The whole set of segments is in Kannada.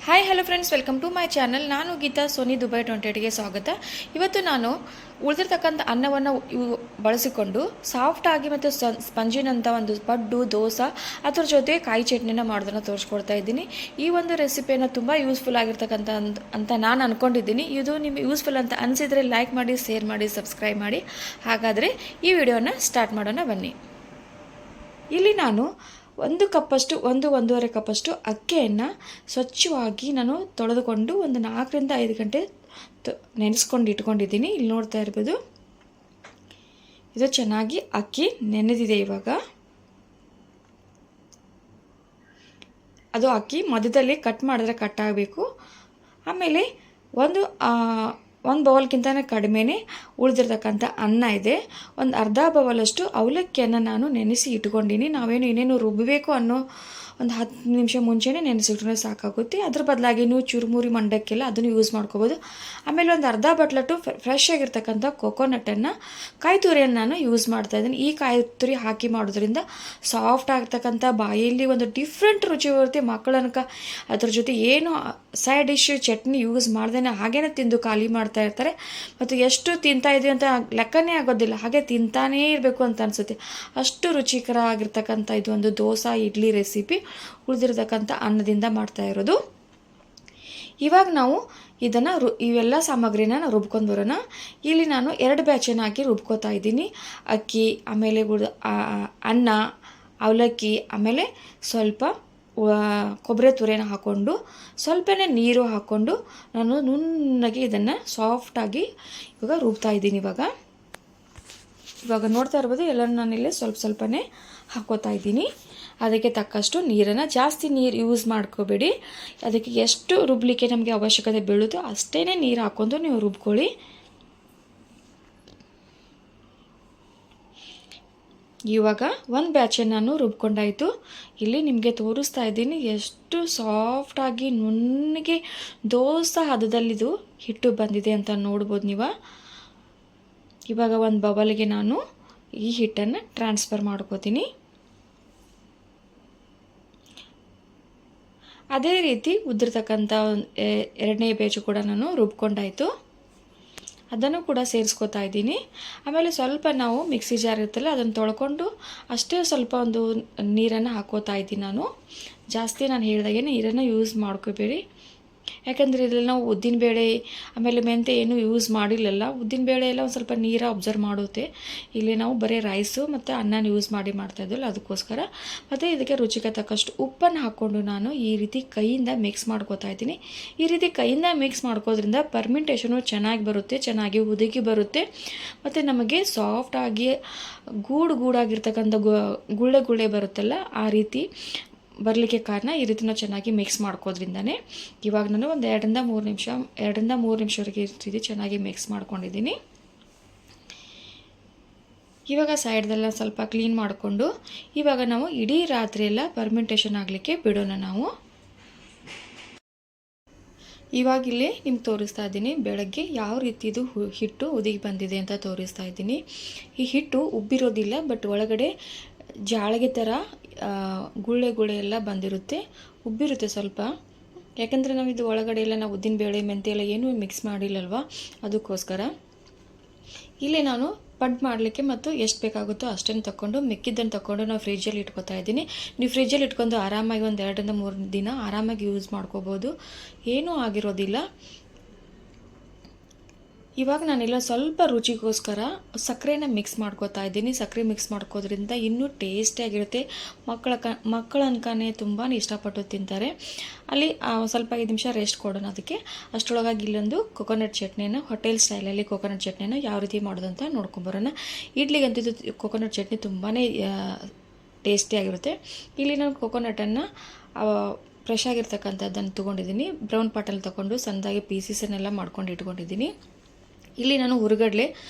Hi hello friends, welcome to my channel. ನಾನು ಗೀತಾ ಸೋನಿ ದುಬೈ 28ಗೆ ಸ್ವಾಗತ. ಇವತ್ತು ನಾನು ಉಳಿದಿರ್ತಕ್ಕಂಥ ಅನ್ನವನ್ನು ಬಳಸಿಕೊಂಡು ಸಾಫ್ಟಾಗಿ ಮತ್ತು ಸ್ಪಂಜಿನಂಥ ಒಂದು ಪಡ್ಡು ದೋಸೆ ಅದ್ರ ಜೊತೆ ಕಾಯಿ ಚಟ್ನಿನ ಮಾಡೋದನ್ನು ತೋರಿಸ್ಕೊಡ್ತಾ ಇದ್ದೀನಿ. ಈ ಒಂದು ರೆಸಿಪಿಯನ್ನು ತುಂಬ ಯೂಸ್ಫುಲ್ ಆಗಿರ್ತಕ್ಕಂಥ ಅಂತ ನಾನು ಅಂದ್ಕೊಂಡಿದ್ದೀನಿ. ಇದು ನಿಮಗೆ ಯೂಸ್ಫುಲ್ ಅಂತ ಅನಿಸಿದರೆ ಲೈಕ್ ಮಾಡಿ, ಶೇರ್ ಮಾಡಿ, ಸಬ್ಸ್ಕ್ರೈಬ್ ಮಾಡಿ. ಹಾಗಾದರೆ ಈ ವಿಡಿಯೋನ ಸ್ಟಾರ್ಟ್ ಮಾಡೋಣ ಬನ್ನಿ. ಇಲ್ಲಿ ನಾನು 1 ಕಪ್ಪಷ್ಟು 1-1.5 ಕಪ್ಪಷ್ಟು ಅಕ್ಕಿಯನ್ನು ಸ್ವಚ್ಛವಾಗಿ ನಾನು ತೊಳೆದುಕೊಂಡು ಒಂದು 4ರಿಂದ 5 ಗಂಟೆ ನೆನೆಸ್ಕೊಂಡು ಇಟ್ಕೊಂಡಿದ್ದೀನಿ. ಇಲ್ಲಿ ನೋಡ್ತಾ ಇರ್ಬೋದು, ಇದು ಚೆನ್ನಾಗಿ ಅಕ್ಕಿ ನೆನೆದಿದೆ. ಇವಾಗ ಅದು ಅಕ್ಕಿ ಮಧ್ಯದಲ್ಲಿ ಕಟ್ ಮಾಡಿದ್ರೆ ಕಟ್ ಆಗಬೇಕು. ಆಮೇಲೆ ಒಂದು ಬೌಲ್ಗಿಂತ ಕಡಿಮೆನೇ ಉಳಿದಿರ್ತಕ್ಕಂಥ ಅನ್ನ ಇದೆ. ಒಂದು ಅರ್ಧ ಬೌಲಷ್ಟು ಅವಲಕ್ಕಿಯನ್ನು ನಾನು ನೆನೆಸಿ ಇಟ್ಕೊಂಡಿನಿ. ನಾವೇನು ಇನ್ನೇನು ರುಬ್ಬಬೇಕು ಅನ್ನೋ ಒಂದು 10 ನಿಮಿಷ ಮುಂಚೆನೇ ನೆನೆಸಿಟ್ರೆ ಸಾಕಾಗುತ್ತೆ. ಅದ್ರ ಬದಲಾಗಿ ನೀವು ಚುರುಮುರಿ ಮಂಡಕ್ಕೆಲ್ಲ ಅದನ್ನು ಯೂಸ್ ಮಾಡ್ಕೋಬೋದು. ಆಮೇಲೆ ಒಂದು ಅರ್ಧ ಬಟ್ಲಟ್ಟು ಫ್ರೆಶ್ ಆಗಿರ್ತಕ್ಕಂಥ ಕೊಕೊನಟನ್ನು, ಕಾಯಿ ತುರಿಯನ್ನು ನಾನು ಯೂಸ್ ಮಾಡ್ತಾಯಿದ್ದೀನಿ. ಈ ಕಾಯಿ ತುರಿ ಹಾಕಿ ಮಾಡೋದ್ರಿಂದ ಸಾಫ್ಟ್ ಆಗ್ತಕ್ಕಂಥ ಬಾಯಲ್ಲಿ ಒಂದು ಡಿಫ್ರೆಂಟ್ ರುಚಿ ಬರುತ್ತೆ. ಮಕ್ಕಳನ್ಕ ಅದ್ರ ಜೊತೆ ಏನು ಸೈಡ್ ಡಿಶ್ ಚಟ್ನಿ ಯೂಸ್ ಮಾಡ್ದೇ ಹಾಗೇ ತಿಂದು ಖಾಲಿ ಮಾಡ್ತಾ ಇರ್ತಾರೆ. ಮತ್ತು ಎಷ್ಟು ತಿಂತಾ ಇದ್ವಿ ಅಂತ ಲೆಕ್ಕನೇ ಆಗೋದಿಲ್ಲ, ಹಾಗೆ ತಿಂತಾನೇ ಇರಬೇಕು ಅಂತ ಅನಿಸುತ್ತೆ. ಅಷ್ಟು ರುಚಿಕರ ಆಗಿರ್ತಕ್ಕಂಥ ಇದು ಒಂದು ದೋಸೆ ಇಡ್ಲಿ ರೆಸಿಪಿ ಉಳಿದಿರ್ತಕ್ಕಂಥ ಅನ್ನದಿಂದ ಮಾಡ್ತಾ ಇರೋದು. ಇವಾಗ ನಾವು ಇದನ್ನು ಇವೆಲ್ಲ ಸಾಮಗ್ರಿನ ರುಬ್ಕೊಂಡು ಬರೋಣ. ಇಲ್ಲಿ ನಾನು 2 ಬ್ಯಾಚನ್ನು ಹಾಕಿ ರುಬ್ಕೋತಾ ಇದ್ದೀನಿ. ಅಕ್ಕಿ, ಆಮೇಲೆ ಅನ್ನ, ಅವಲಕ್ಕಿ, ಆಮೇಲೆ ಸ್ವಲ್ಪ ಕೊಬ್ಬರಿ ತುರಿನ ಹಾಕ್ಕೊಂಡು ಸ್ವಲ್ಪನೇ ನೀರು ಹಾಕ್ಕೊಂಡು ನಾನು ನುಣ್ಣಗೆ ಇದನ್ನು ಸಾಫ್ಟಾಗಿ ಇವಾಗ ರುಬ್ತಾ ಇದ್ದೀನಿ. ಇವಾಗ ನೋಡ್ತಾ ಇರ್ಬೋದು, ಎಲ್ಲರೂ ನಾನಿಲ್ಲಿ ಸ್ವಲ್ಪನೇ ಹಾಕ್ಕೋತಾ ಇದ್ದೀನಿ. ಅದಕ್ಕೆ ತಕ್ಕಷ್ಟು ನೀರನ್ನು, ಜಾಸ್ತಿ ನೀರು ಯೂಸ್ ಮಾಡ್ಕೋಬೇಡಿ. ಅದಕ್ಕೆ ಎಷ್ಟು ರುಬ್ಲಿಕ್ಕೆ ನಮಗೆ ಅವಶ್ಯಕತೆ ಬೀಳುತ್ತೋ ಅಷ್ಟೇ ನೀರು ಹಾಕ್ಕೊಂಡು ನೀವು ರುಬ್ಕೊಳ್ಳಿ. ಇವಾಗ 1 ಬ್ಯಾಚನ್ನು ನಾನು ರುಬ್ಕೊಂಡಾಯಿತು. ಇಲ್ಲಿ ನಿಮಗೆ ತೋರಿಸ್ತಾ ಇದ್ದೀನಿ ಎಷ್ಟು ಸಾಫ್ಟಾಗಿ ನುಣ್ಣಗೆ ದೋಸೆ ಹದದಲ್ಲಿದು ಹಿಟ್ಟು ಬಂದಿದೆ ಅಂತ ನೋಡ್ಬೋದು ನೀವು. ಇವಾಗ ಒಂದು ಬಬಲ್ಗೆ ನಾನು ಈ ಹಿಟ್ಟನ್ನು ಟ್ರಾನ್ಸ್ಫರ್ ಮಾಡ್ಕೋತೀನಿ. ಅದೇ ರೀತಿ ಉದ್ದಿರ್ತಕ್ಕಂಥ 2ನೇ ಬ್ಯಾಚು ಕೂಡ ನಾನು ರುಬ್ಕೊಂಡಾಯಿತು. ಅದನ್ನು ಕೂಡ ಸೇರಿಸ್ಕೋತಾ ಇದ್ದೀನಿ. ಆಮೇಲೆ ಸ್ವಲ್ಪ ನಾವು ಮಿಕ್ಸಿ ಜಾರ್ ಇರುತ್ತಲ್ಲ ಅದನ್ನು ತೊಳ್ಕೊಂಡು ಅಷ್ಟೇ ಸ್ವಲ್ಪ ಒಂದು ನೀರನ್ನು ಹಾಕೋತಾ ಇದ್ದೀನಿ ನಾನು. ಜಾಸ್ತಿ ನಾನು ಹೇಳಿದಾಗೆ ನೀರನ್ನು ಯೂಸ್ ಮಾಡ್ಕೋಬೇಡಿ. ಯಾಕಂದರೆ ಇದರಲ್ಲಿ ನಾವು ಉದ್ದಿನಬೇಳೆ ಆಮೇಲೆ ಮೆಂತೆ ಏನೂ ಯೂಸ್ ಮಾಡಿಲ್ಲಲ್ಲ. ಉದ್ದಿನಬೇಳೆ ಎಲ್ಲ ಒಂದು ಸ್ವಲ್ಪ ನೀರು ಅಬ್ಸರ್ವ್ ಮಾಡುತ್ತೆ. ಇಲ್ಲಿ ನಾವು ಬರೀ ರೈಸು ಮತ್ತು ಅನ್ನನ ಯೂಸ್ ಮಾಡ್ತಾಯಿದ್ವಲ್ಲ, ಅದಕ್ಕೋಸ್ಕರ. ಮತ್ತು ಇದಕ್ಕೆ ರುಚಿಗೆ ತಕ್ಕಷ್ಟು ಉಪ್ಪನ್ನು ಹಾಕ್ಕೊಂಡು ನಾನು ಈ ರೀತಿ ಕೈಯಿಂದ ಮಿಕ್ಸ್ ಮಾಡ್ಕೋತಾ ಇದ್ದೀನಿ. ಈ ರೀತಿ ಕೈಯಿಂದ ಮಿಕ್ಸ್ ಮಾಡ್ಕೋದ್ರಿಂದ ಪರ್ಮೆಂಟೇಷನು ಚೆನ್ನಾಗಿ ಬರುತ್ತೆ, ಚೆನ್ನಾಗಿ ಉದುಗಿ ಬರುತ್ತೆ. ಮತ್ತು ನಮಗೆ ಸಾಫ್ಟಾಗಿ ಗೂಡಾಗಿರ್ತಕ್ಕಂಥ ಗುಳ್ಳೆ ಬರುತ್ತಲ್ಲ, ಆ ರೀತಿ ಬರಲಿಕ್ಕೆ ಕಾರಣ ಈ ರೀತಿ ನಾವು ಚೆನ್ನಾಗಿ ಮಿಕ್ಸ್ ಮಾಡ್ಕೋದ್ರಿಂದನೇ. ಇವಾಗ ನಾನು ಒಂದು 2ರಿಂದ 3 ನಿಮಿಷವರೆಗೆ ಈ ರೀತಿ ಚೆನ್ನಾಗಿ ಮಿಕ್ಸ್ ಮಾಡ್ಕೊಂಡಿದ್ದೀನಿ. ಇವಾಗ ಸೈಡ್ದೆಲ್ಲ ಸ್ವಲ್ಪ ಕ್ಲೀನ್ ಮಾಡಿಕೊಂಡು ಇವಾಗ ನಾವು ಇಡೀ ರಾತ್ರಿ ಎಲ್ಲ ಪರ್ಮೆಂಟೇಷನ್ ಆಗಲಿಕ್ಕೆ ಬಿಡೋಣ ನಾವು. ಇವಾಗಿಲ್ಲೇ ನಿಮ್ಗೆ ತೋರಿಸ್ತಾ ಇದ್ದೀನಿ ಬೆಳಗ್ಗೆ ಯಾವ ರೀತಿದು ಹಿಟ್ಟು ಉದಿಗೆ ಬಂದಿದೆ ಅಂತ ತೋರಿಸ್ತಾ ಇದ್ದೀನಿ. ಈ ಹಿಟ್ಟು ಉಬ್ಬಿರೋದಿಲ್ಲ, ಬಟ್ ಒಳಗಡೆ ಜಾಳಿಗೆ ಥರ ಗುಳ್ಳೆ ಎಲ್ಲ ಬಂದಿರುತ್ತೆ, ಉಬ್ಬಿರುತ್ತೆ ಸ್ವಲ್ಪ. ಯಾಕಂದರೆ ನಾವು ಇದು ಒಳಗಡೆ ಎಲ್ಲ ನಾವು ಉದ್ದಿನಬೇಳೆ ಮೆಂತೆ ಎಲ್ಲ ಏನೂ ಮಿಕ್ಸ್ ಮಾಡಿಲ್ಲಲ್ವ, ಅದಕ್ಕೋಸ್ಕರ. ಇಲ್ಲೇ ನಾನು ಪಡ್ ಮಾಡಲಿಕ್ಕೆ ಮತ್ತು ಎಷ್ಟು ಬೇಕಾಗುತ್ತೋ ಅಷ್ಟನ್ನು ತಗೊಂಡು ಮಿಕ್ಕಿದ್ದನ್ನು ತಗೊಂಡು ನಾವು ಫ್ರಿಜ್ಜಲ್ಲಿ ಇಟ್ಕೊತಾ ಇದ್ದೀನಿ. ನೀವು ಫ್ರಿಜ್ಜಲ್ಲಿ ಇಟ್ಕೊಂಡು ಆರಾಮಾಗಿ ಒಂದು 2ರಿಂದ 3 ದಿನ ಆರಾಮಾಗಿ ಯೂಸ್ ಮಾಡ್ಕೋಬೋದು, ಏನೂ ಆಗಿರೋದಿಲ್ಲ. ಇವಾಗ ನಾನೆಲ್ಲ ಸ್ವಲ್ಪ ರುಚಿಗೋಸ್ಕರ ಸಕ್ಕರೆನ ಮಿಕ್ಸ್ ಮಾಡ್ಕೋತಾ ಇದ್ದೀನಿ. ಸಕ್ಕರೆ ಮಿಕ್ಸ್ ಮಾಡ್ಕೋದ್ರಿಂದ ಇನ್ನೂ ಟೇಸ್ಟಿಯಾಗಿರುತ್ತೆ. ಮಕ್ಕಳ ಅನ್ಕಾನೆ ತುಂಬಾ ಇಷ್ಟಪಟ್ಟು ತಿಂತಾರೆ. ಅಲ್ಲಿ ಸ್ವಲ್ಪ 5 ನಿಮಿಷ ರೆಸ್ಟ್ ಕೊಡೋಣ ಅದಕ್ಕೆ. ಅಷ್ಟರೊಳಗಾಗಿ ಇಲ್ಲೊಂದು ಕೊಕೊನಟ್ ಚಟ್ನಿನ, ಹೋಟೆಲ್ ಸ್ಟೈಲಲ್ಲಿ ಕೊಕೊನಟ್ ಚಟ್ನಿನ ಯಾವ ರೀತಿ ಮಾಡೋದು ಅಂತ ನೋಡ್ಕೊಂಬರೋಣ. ಇಡ್ಲಿಗಂತಿದ್ದು ಕೊಕೊನಟ್ ಚಟ್ನಿ ತುಂಬಾ ಟೇಸ್ಟಿಯಾಗಿರುತ್ತೆ. ಇಲ್ಲಿ ನಾನು ಕೊಕೊನಟನ್ನು ಫ್ರೆಶ್ ಆಗಿರ್ತಕ್ಕಂಥದ್ದನ್ನು ತೊಗೊಂಡಿದ್ದೀನಿ. ಬ್ರೌನ್ ಪಾಟಲ್ಲಿ ತೊಗೊಂಡು ಸಣ್ಣದಾಗಿ ಪೀಸಸನ್ನೆಲ್ಲ ಮಾಡ್ಕೊಂಡು ಇಟ್ಕೊಂಡಿದ್ದೀನಿ. ಇಲ್ಲಿ ನಾನು ಹುರುಗಡ್ಲೆ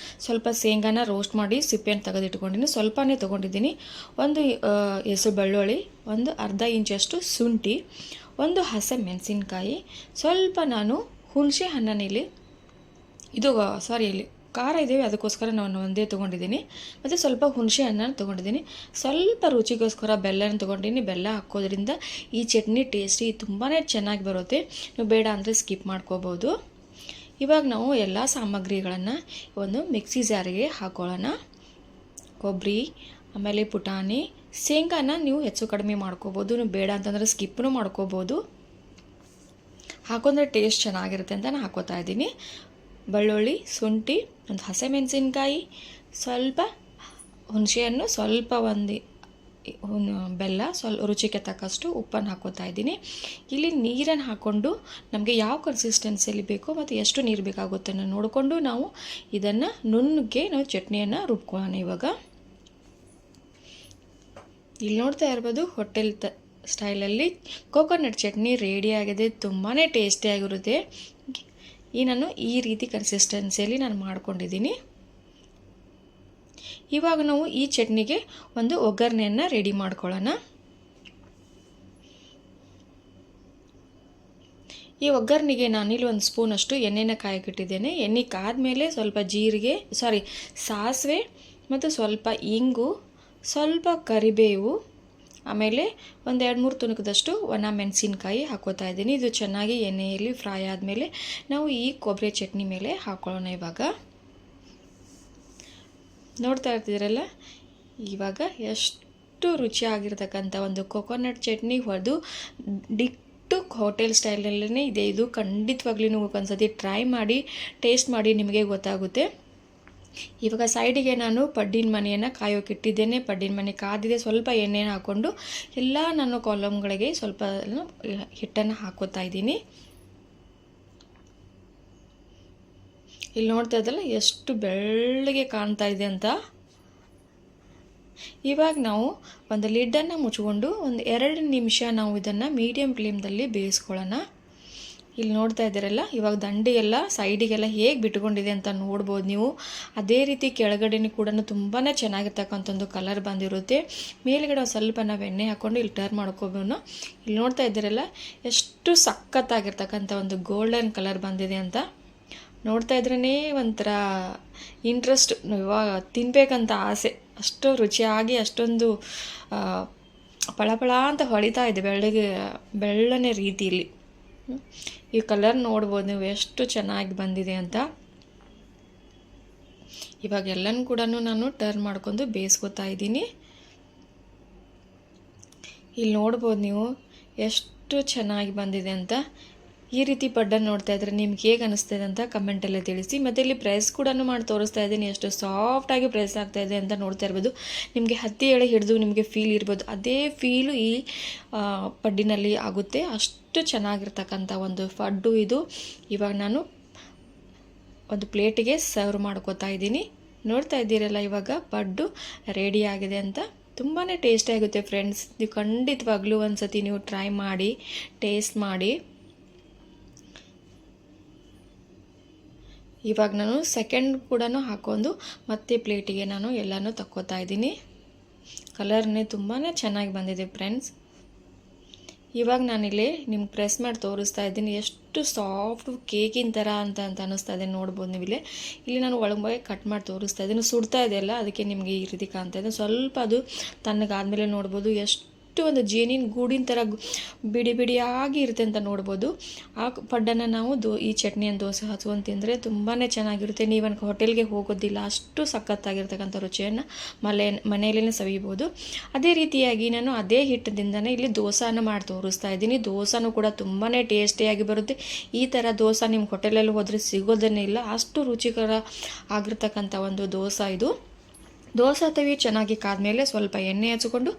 ಸ್ವಲ್ಪ ಶೇಂಗಾನ ರೋಸ್ಟ್ ಮಾಡಿ ಸಿಪ್ಪೆಯನ್ನು ತೆಗೆದಿಟ್ಕೊಂಡಿದ್ದೀನಿ. ಸ್ವಲ್ಪನೇ ತೊಗೊಂಡಿದ್ದೀನಿ. ಒಂದು ಹೆಸರು ಬೆಳ್ಳುಳ್ಳಿ, ಒಂದು ಅರ್ಧ ಇಂಚಷ್ಟು ಶುಂಠಿ, ಒಂದು ಹಸಿ ಮೆಣಸಿನ್ಕಾಯಿ, ಸ್ವಲ್ಪ ನಾನು ಹುಣಸೆ ಹಣ್ಣನ್ನು ಇಲ್ಲಿ ಖಾರ ಇದ್ದೇವೆ, ಅದಕ್ಕೋಸ್ಕರ ನಾನು ಒಂದೇ ತೊಗೊಂಡಿದ್ದೀನಿ. ಮತ್ತು ಸ್ವಲ್ಪ ಹುಣಸೆ ಹಣ್ಣನ್ನು ತೊಗೊಂಡಿದ್ದೀನಿ. ಸ್ವಲ್ಪ ರುಚಿಗೋಸ್ಕರ ಬೆಲ್ಲನ ತೊಗೊಂಡಿದ್ದೀನಿ. ಬೆಲ್ಲ ಹಾಕೋದ್ರಿಂದ ಈ ಚಟ್ನಿ ಟೇಸ್ಟಿ ತುಂಬಾ ಚೆನ್ನಾಗಿ ಬರುತ್ತೆ. ನೀವು ಬೇಡ ಅಂದರೆ ಸ್ಕಿಪ್ ಮಾಡ್ಕೋಬೋದು. ಇವಾಗ ನಾವು ಎಲ್ಲ ಸಾಮಗ್ರಿಗಳನ್ನು ಒಂದು ಮಿಕ್ಸಿ ಜಾರಿಗೆ ಹಾಕೊಳ್ಳೋಣ. ಕೊಬ್ಬರಿ, ಆಮೇಲೆ ಪುಟಾಣಿ, ಶೇಂಗಾನ ನೀವು ಹೆಚ್ಚು ಕಡಿಮೆ ಮಾಡ್ಕೋಬೋದು. ನೀವು ಬೇಡ ಅಂತಂದರೆ ಸ್ಕಿಪ್ಪೂ ಮಾಡ್ಕೋಬೋದು. ಹಾಕೊಂಡ್ರೆ ಟೇಸ್ಟ್ ಚೆನ್ನಾಗಿರುತ್ತೆ ಅಂತ ನಾನು ಹಾಕೋತಾ ಇದ್ದೀನಿ. ಬೆಳ್ಳುಳ್ಳಿ, ಶುಂಠಿ, ಒಂದು ಹಸಿಮೆಣಸಿನ್ಕಾಯಿ, ಸ್ವಲ್ಪ ಹುಣಸೆಹಣ್ಣು, ಸ್ವಲ್ಪ ಬೆಲ್ಲ, ಸ್ವಲ್ಪ ರುಚಿಗೆ ತಕ್ಕಷ್ಟು ಉಪ್ಪನ್ನು ಹಾಕೋತಾ ಇದ್ದೀನಿ. ಇಲ್ಲಿ ನೀರನ್ನು ಹಾಕ್ಕೊಂಡು ನಮಗೆ ಯಾವ ಕನ್ಸಿಸ್ಟೆನ್ಸಿಯಲ್ಲಿ ಬೇಕೋ ಮತ್ತು ಎಷ್ಟು ನೀರು ಬೇಕಾಗುತ್ತೆ ನೋಡಿಕೊಂಡು ನಾವು ಇದನ್ನು ನುಣ್ಣಗೆ ನಾವು ಚಟ್ನಿಯನ್ನು ರುಬ್ಕೊಳ್ಳೋಣ. ಇವಾಗ ಇಲ್ಲಿ ನೋಡ್ತಾ ಇರ್ಬೋದು, ಹೋಟೆಲ್ ಸ್ಟೈಲಲ್ಲಿ ಕೋಕೋನಟ್ ಚಟ್ನಿ ರೆಡಿಯಾಗಿದೆ. ತುಂಬಾ ಟೇಸ್ಟಿಯಾಗಿರುತ್ತೆ. ನಾನು ಈ ರೀತಿ ಕನ್ಸಿಸ್ಟೆನ್ಸಿಯಲ್ಲಿ ನಾನು ಮಾಡ್ಕೊಂಡಿದ್ದೀನಿ. ಇವಾಗ ನಾವು ಈ ಚಟ್ನಿಗೆ ಒಂದು ಒಗ್ಗರಣೆಯನ್ನು ರೆಡಿ ಮಾಡ್ಕೊಳ್ಳೋಣ. ಈ ಒಗ್ಗರಣೆಗೆ ನಾನಿಲ್ಲಿ ಒಂದು ಸ್ಪೂನಷ್ಟು ಎಣ್ಣೆನ ಕಾಯಕ್ಕಿಟ್ಟಿದ್ದೇನೆ. ಎಣ್ಣೆ ಕಾದ್ಮೇಲೆ ಸ್ವಲ್ಪ ಸಾಸಿವೆ ಮತ್ತು ಸ್ವಲ್ಪ ಇಂಗು, ಸ್ವಲ್ಪ ಕರಿಬೇವು, ಆಮೇಲೆ ಒಂದು 2-3 ತುಣುಕದಷ್ಟು ಒಣ ಮೆಣಸಿನ್ಕಾಯಿ ಹಾಕೋತಾ ಇದ್ದೀನಿ. ಇದು ಚೆನ್ನಾಗಿ ಎಣ್ಣೆಯಲ್ಲಿ ಫ್ರೈ ಆದಮೇಲೆ ನಾವು ಈ ಕೊಬ್ಬರಿ ಚಟ್ನಿ ಮೇಲೆ ಹಾಕೊಳ್ಳೋಣ. ಇವಾಗ ನೋಡ್ತಾ ಇರ್ತಿದ್ರಲ್ಲ, ಇವಾಗ ಎಷ್ಟು ರುಚಿಯಾಗಿರ್ತಕ್ಕಂಥ ಒಂದು ಕೊಕೊನಟ್ ಚಟ್ನಿ ಹೊಡೆದು ಡಿಟ್ಟು ಹೋಟೆಲ್ ಸ್ಟೈಲಲ್ಲೇ ಇದೆ. ಇದು ಖಂಡಿತವಾಗ್ಲೂ ನೀವು ಒಂದ್ಸತಿ ಟ್ರೈ ಮಾಡಿ ಟೇಸ್ಟ್ ಮಾಡಿ ನಿಮಗೆ ಗೊತ್ತಾಗುತ್ತೆ. ಇವಾಗ ಸೈಡಿಗೆ ನಾನು ಪಡ್ಡಿನ ಮನೆಯನ್ನು ಕಾಯೋಕ್ಕಿಟ್ಟಿದ್ದೇನೆ. ಪಡ್ಡಿನ ಮನೆ ಕಾದಿದೆ. ಸ್ವಲ್ಪ ಎಣ್ಣೆನ ಹಾಕ್ಕೊಂಡು ಎಲ್ಲ ನಾನು ಕಾಲಮ್ಗಳಿಗೆ ಸ್ವಲ್ಪ ಹಿಟ್ಟನ್ನು ಹಾಕೋತಾ ಇದ್ದೀನಿ. ಇಲ್ಲಿ ನೋಡ್ತಾ ಇದ್ದಲ್ಲ ಎಷ್ಟು ಬೆಳ್ಳಗೆ ಕಾಣ್ತಾ ಇದೆ ಅಂತ. ಇವಾಗ ನಾವು ಒಂದು ಲಿಡ್ಡನ್ನು ಮುಚ್ಕೊಂಡು ಒಂದು 2 ನಿಮಿಷ ನಾವು ಇದನ್ನು ಮೀಡಿಯಮ್ ಫ್ಲೇಮ್ದಲ್ಲಿ ಬೇಯಿಸ್ಕೊಳ್ಳೋಣ. ಇಲ್ಲಿ ನೋಡ್ತಾ ಇದ್ದೀರಲ್ಲ, ಇವಾಗ ದಂಡಿಗೆಲ್ಲ ಸೈಡಿಗೆಲ್ಲ ಹೇಗೆ ಬಿಟ್ಕೊಂಡಿದೆ ಅಂತ ನೋಡ್ಬೋದು ನೀವು. ಅದೇ ರೀತಿ ಕೆಳಗಡೆನೂ ಕೂಡ ತುಂಬಾ ಚೆನ್ನಾಗಿರ್ತಕ್ಕಂಥದ್ದು ಕಲರ್ ಬಂದಿರುತ್ತೆ. ಮೇಲ್ಗಡೆ ಸ್ವಲ್ಪ ನಾವು ಎಣ್ಣೆ ಹಾಕ್ಕೊಂಡು ಇಲ್ಲಿ ಟರ್ನ್ ಮಾಡ್ಕೋಬೋದು. ಇಲ್ಲಿ ನೋಡ್ತಾ ಇದ್ದೀರಲ್ಲ, ಎಷ್ಟು ಸಖತ್ತಾಗಿರ್ತಕ್ಕಂಥ ಒಂದು ಗೋಲ್ಡನ್ ಕಲರ್ ಬಂದಿದೆ ಅಂತ. ನೋಡ್ತಾ ಇದ್ರೇ ಒಂಥರ ಇಂಟ್ರೆಸ್ಟ್, ಇವಾಗ ತಿನ್ನಬೇಕಂತ ಆಸೆ. ಅಷ್ಟು ರುಚಿಯಾಗಿ ಅಷ್ಟೊಂದು ಪಳಪಳ ಅಂತ ಹೊಳಿತಾ ಇದೆ ಬೆಳ್ಳನೆ ರೀತಿಯಲ್ಲಿ. ಈ ಕಲರ್ ನೋಡ್ಬೋದು ನೀವು ಎಷ್ಟು ಚೆನ್ನಾಗಿ ಬಂದಿದೆ ಅಂತ. ಇವಾಗ ಎಲ್ಲನೂ ಕೂಡ ನಾನು ಟರ್ನ್ ಮಾಡ್ಕೊಂಡು ಬೇಯಿಸ್ಕೊತಾ ಇದ್ದೀನಿ. ಇಲ್ಲಿ ನೋಡ್ಬೋದು ನೀವು ಎಷ್ಟು ಚೆನ್ನಾಗಿ ಬಂದಿದೆ ಅಂತ. ಈ ರೀತಿ ಪಡ್ಡನ್ನು ನೋಡ್ತಾ ಇದ್ರೆ ನಿಮ್ಗೆ ಹೇಗೆ ಅನಿಸ್ತದೆ ಅಂತ ಕಮೆಂಟಲ್ಲೇ ತಿಳಿಸಿ. ಮತ್ತು ಇಲ್ಲಿ ಪ್ರೆಸ್ ಕೂಡ ಮಾಡಿ ತೋರಿಸ್ತಾ ಇದ್ದೀನಿ, ಎಷ್ಟು ಸಾಫ್ಟಾಗಿ ಪ್ರೆಸ್ ಆಗ್ತಾ ಇದೆ ಅಂತ ನೋಡ್ತಾ ಇರ್ಬೋದು. ನಿಮಗೆ ಹತ್ತಿ ಎಳೆ ಹಿಡಿದು ನಿಮಗೆ ಫೀಲ್ ಇರ್ಬೋದು, ಅದೇ ಫೀಲು ಈ ಪಡ್ಡಿನಲ್ಲಿ ಆಗುತ್ತೆ. ಅಷ್ಟು ಚೆನ್ನಾಗಿರ್ತಕ್ಕಂಥ ಒಂದು ಪಡ್ಡು ಇದು. ಇವಾಗ ನಾನು ಒಂದು ಪ್ಲೇಟಿಗೆ ಸರ್ವ್ ಮಾಡ್ಕೋತಾ ಇದ್ದೀನಿ. ನೋಡ್ತಾ ಇದ್ದೀರಲ್ಲ, ಇವಾಗ ಪಡ್ಡು ರೆಡಿ ಆಗಿದೆ ಅಂತ. ತುಂಬಾ ಟೇಸ್ಟಿ ಆಗುತ್ತೆ ಫ್ರೆಂಡ್ಸ್. ನೀವು ಖಂಡಿತವಾಗ್ಲೂ ಒಂದು ಸತಿ ನೀವು ಟ್ರೈ ಮಾಡಿ ಟೇಸ್ಟ್ ಮಾಡಿ. ಇವಾಗ ನಾನು ಸೆಕೆಂಡ್ ಕೂಡ ಹಾಕೊಂಡು ಮತ್ತೆ ಪ್ಲೇಟಿಗೆ ನಾನು ಎಲ್ಲನೂ ತಕ್ಕೋತಾ ಇದ್ದೀನಿ. ಕಲರ್ನೇ ತುಂಬಾ ಚೆನ್ನಾಗಿ ಬಂದಿದೆ ಫ್ರೆಂಡ್ಸ್. ಇವಾಗ ನಾನಿಲ್ಲಿ ನಿಮ್ಗೆ ಪ್ರೆಸ್ ಮಾಡಿ ತೋರಿಸ್ತಾ ಇದ್ದೀನಿ. ಎಷ್ಟು ಸಾಫ್ಟ್ ಕೇಕಿನ ಥರ ಅಂತ ಅನ್ನಿಸ್ತಾ ಇದೆ. ನೋಡ್ಬೋದು ನೀವು ಇಲ್ಲಿ ನಾನು ಒಳಗೆ ಕಟ್ ಮಾಡಿ ತೋರಿಸ್ತಾ ಇದ್ದೀನಿ. ಸುಡ್ತಾ ಇದೆಯಲ್ಲ, ಅದಕ್ಕೆ ನಿಮಗೆ ಈ ರೀತಿ ಕಾಣ್ತಾ ಇದೆ. ಸ್ವಲ್ಪ ಅದು ತಣ್ಣಗಾದ್ಮೇಲೆ ನೋಡ್ಬೋದು ಎಷ್ಟು ಒಂದು ಜೇನಿನ ಗೂಡಿನ ಥರ ಬಿಡಿ ಬಿಡಿಯಾಗಿ ಇರುತ್ತೆ ಅಂತ ನೋಡ್ಬೋದು. ಆ ಪಡ್ಡನ್ನು ನಾವು ಈ ಚಟ್ನಿಯನ್ನು ದೋಸೆ ಹಚ್ಕೊಂಡು ತಿಂದರೆ ತುಂಬಾ ಚೆನ್ನಾಗಿರುತ್ತೆ. ನೀವು ಹೋಟೆಲ್ಗೆ ಹೋಗೋದಿಲ್ಲ, ಅಷ್ಟು ಸಖತ್ತಾಗಿರ್ತಕ್ಕಂಥ ರುಚಿಯನ್ನು ಮನೆಯಲ್ಲೇ ಸವಿಬೋದು. ಅದೇ ರೀತಿಯಾಗಿ ನಾನು ಅದೇ ಹಿಟ್ಟದಿಂದನೇ ಇಲ್ಲಿ ದೋಸೆನ ಮಾಡಿ ತೋರಿಸ್ತಾ ಇದ್ದೀನಿ. ದೋಸೆನೂ ಕೂಡ ತುಂಬಾ ಟೇಸ್ಟಿಯಾಗಿ ಬರುತ್ತೆ. ಈ ಥರ ದೋಸೆ ನಿಮ್ಮ ಹೋಟೆಲಲ್ಲಿ ಹೋದರೆ ಸಿಗೋದನ್ನೇ ಇಲ್ಲ, ಅಷ್ಟು ರುಚಿಕರ ಆಗಿರ್ತಕ್ಕಂಥ ಒಂದು ದೋಸೆ ಇದು. ದೋಸೆ ತವಿ ಚೆನ್ನಾಗಿ ಕಾದ್ಮೇಲೆ ಸ್ವಲ್ಪ ಎಣ್ಣೆ ಹಚ್ಕೊಂಡು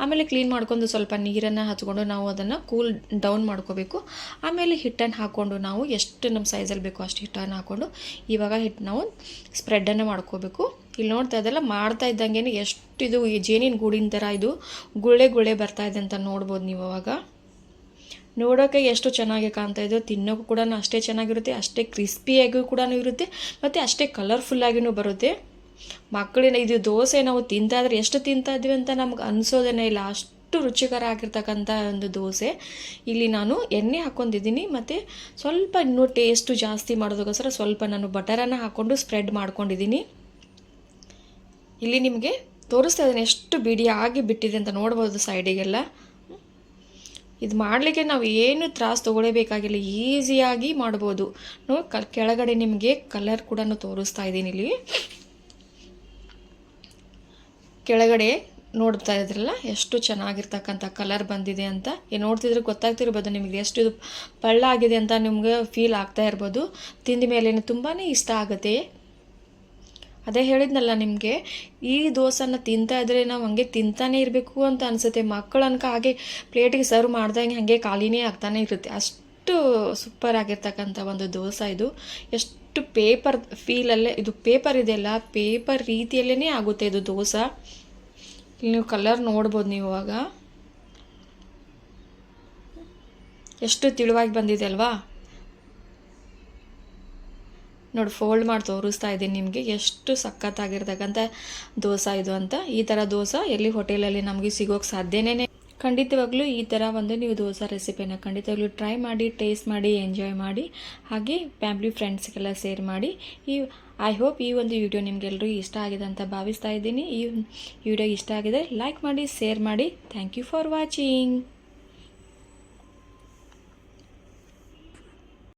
ಆಮೇಲೆ ಕ್ಲೀನ್ ಮಾಡ್ಕೊಂಡು ಸ್ವಲ್ಪ ನೀರನ್ನು ಹಚ್ಕೊಂಡು ನಾವು ಅದನ್ನು ಕೂಲ್ ಡೌನ್ ಮಾಡ್ಕೋಬೇಕು. ಆಮೇಲೆ ಹಿಟ್ಟನ್ನು ಹಾಕ್ಕೊಂಡು ನಾವು ಎಷ್ಟು ನಮ್ಮ ಸೈಜಲ್ಲಿ ಬೇಕೋ ಅಷ್ಟು ಹಿಟ್ಟನ್ನು ಹಾಕ್ಕೊಂಡು ಇವಾಗ ನಾವು ಸ್ಪ್ರೆಡನ್ನು ಮಾಡ್ಕೋಬೇಕು. ಇಲ್ಲಿ ನೋಡ್ತಾ ಇದ್ದಲ್ಲ, ಮಾಡ್ತಾ ಇದ್ದಂಗೆ ಎಷ್ಟು ಇದು ಈ ಜೇನಿನ ಗೂಡಿನ ಥರ ಇದು ಗುಳ್ಳೆ ಬರ್ತಾ ಇದೆ ಅಂತ ನೋಡ್ಬೋದು ನೀವು. ಅವಾಗ ನೋಡೋಕ್ಕೆ ಎಷ್ಟು ಚೆನ್ನಾಗಿ ಕಾಣ್ತಾ ಇದೆಯೋ, ತಿನ್ನೋಕ್ಕೂ ಕೂಡ ಅಷ್ಟೇ ಚೆನ್ನಾಗಿರುತ್ತೆ, ಅಷ್ಟೇ ಕ್ರಿಸ್ಪಿಯಾಗಿಯೂ ಕೂಡ ಇರುತ್ತೆ, ಮತ್ತು ಅಷ್ಟೇ ಕಲರ್ಫುಲ್ಲಾಗಿಯೂ ಬರುತ್ತೆ. ಮಕ್ಕಳಿನ ಇದು ದೋಸೆ ನಾವು ತಿಂತಾಯಿದ್ರೆ ಎಷ್ಟು ತಿಂತಾ ಇದ್ವಿ ಅಂತ ನಮ್ಗೆ ಅನಿಸೋದೇನೇ ಇಲ್ಲ. ಅಷ್ಟು ರುಚಿಕರ ಆಗಿರ್ತಕ್ಕಂಥ ಒಂದು ದೋಸೆ. ಇಲ್ಲಿ ನಾನು ಎಣ್ಣೆ ಹಾಕ್ಕೊಂಡಿದ್ದೀನಿ ಮತ್ತು ಸ್ವಲ್ಪ ಇನ್ನೂ ಟೇಸ್ಟು ಜಾಸ್ತಿ ಮಾಡೋದಕ್ಕೋಸ್ಕರ ಸ್ವಲ್ಪ ನಾನು ಬಟರನ್ನು ಹಾಕ್ಕೊಂಡು ಸ್ಪ್ರೆಡ್ ಮಾಡ್ಕೊಂಡಿದ್ದೀನಿ. ಇಲ್ಲಿ ನಿಮಗೆ ತೋರಿಸ್ತಾ ಇದ್ದೀನಿ ಎಷ್ಟು ಬಿಡಿಯಾಗಿ ಬಿಟ್ಟಿದೆ ಅಂತ ನೋಡ್ಬೋದು ಸೈಡಿಗೆಲ್ಲ. ಇದು ಮಾಡಲಿಕ್ಕೆ ನಾವು ಏನು ತ್ರಾಸು ತೊಗೊಳ್ಳೇಬೇಕಾಗಿಲ್ಲ, ಈಸಿಯಾಗಿ ಮಾಡ್ಬೋದು. ಕೆಳಗಡೆ ನಿಮಗೆ ಕಲರ್ ಕೂಡ ತೋರಿಸ್ತಾ ಇದ್ದೀನಿ. ಇಲ್ಲಿ ಕೆಳಗಡೆ ನೋಡ್ತಾ ಇದ್ರಲ್ಲ ಎಷ್ಟು ಚೆನ್ನಾಗಿರ್ತಕ್ಕಂಥ ಕಲರ್ ಬಂದಿದೆ ಅಂತ. ನೋಡ್ತಿದ್ರೆ ಗೊತ್ತಾಗ್ತಿರ್ಬೋದು ನಿಮಗೆ ಎಷ್ಟು ಇದು ಪಳ್ಳ ಆಗಿದೆ ಅಂತ ನಿಮ್ಗೆ ಫೀಲ್ ಆಗ್ತಾ ಇರ್ಬೋದು. ತಿಂದ ಮೇಲೆ ತುಂಬಾ ಇಷ್ಟ ಆಗುತ್ತೆ. ಅದೇ ಹೇಳಿದ್ನಲ್ಲ ನಿಮಗೆ, ಈ ದೋಸೆನ ತಿಂತಾ ಇದ್ದರೆ ನಾವು ಹಾಗೆ ತಿಂತಾನೆ ಇರಬೇಕು ಅಂತ ಅನಿಸುತ್ತೆ. ಮಕ್ಕಳು ಅನ್ಕ ಹಾಗೆ ಪ್ಲೇಟಿಗೆ ಸರ್ವ್ ಮಾಡ್ದಂಗೆ ಹಾಗೆ ಖಾಲಿನೇ ಆಗ್ತಾನೆ ಇರುತ್ತೆ. ಅಷ್ಟು ಸೂಪರ್ ಆಗಿರ್ತಕ್ಕಂಥ ಒಂದು ದೋಸೆ ಇದು. ಎಷ್ಟು ಪೇಪರ್ ಫೀಲಲ್ಲೇ ಇದು ಪೇಪರ್ ಇದೆಯಲ್ಲ, ಪೇಪರ್ ರೀತಿಯಲ್ಲೇ ಆಗುತ್ತೆ ಇದು ದೋಸೆ. ಇಲ್ಲಿ ನೀವು ಕಲರ್ ನೋಡ್ಬೋದು ನೀವು ಇವಾಗ ಎಷ್ಟು ತಿಳುವಾಗಿ ಬಂದಿದೆ ಅಲ್ವಾ. ನೋಡಿ ಫೋಲ್ಡ್ ಮಾಡಿ ತೋರಿಸ್ತಾ ಇದ್ದೀನಿ ನಿಮಗೆ ಎಷ್ಟು ಸಖತ್ತಾಗಿರ್ತಕ್ಕಂಥ ದೋಸೆ ಇದು ಅಂತ. ಈ ಥರ ದೋಸೆ ಎಲ್ಲಿ ಹೋಟೆಲಲ್ಲಿ ನಮಗೆ ಸಿಗೋಕ್ಕೆ ಸಾಧ್ಯನೇ. ಖಂಡಿತವಾಗ್ಲೂ ಈ ಥರ ಒಂದು ನೀವು ದೋಸೆ ರೆಸಿಪಿನ ಖಂಡಿತವಾಗ್ಲೂ ಟ್ರೈ ಮಾಡಿ, ಟೇಸ್ಟ್ ಮಾಡಿ, ಎಂಜಾಯ್ ಮಾಡಿ, ಹಾಗೆ ಫ್ಯಾಮಿಲಿ ಫ್ರೆಂಡ್ಸ್ಗೆಲ್ಲ ಶೇರ್ ಮಾಡಿ. ಐ ಹೋಪ್ ಈ ಒಂದು ವಿಡಿಯೋ ನಿಮಗೆಲ್ಲರೂ ಇಷ್ಟ ಆಗಿದೆ ಅಂತ ಭಾವಿಸ್ತಾ ಇದ್ದೀನಿ. ಈ ವಿಡಿಯೋ ಇಷ್ಟ ಆಗಿದೆ ಲೈಕ್ ಮಾಡಿ, ಶೇರ್ ಮಾಡಿ. Thank you for watching.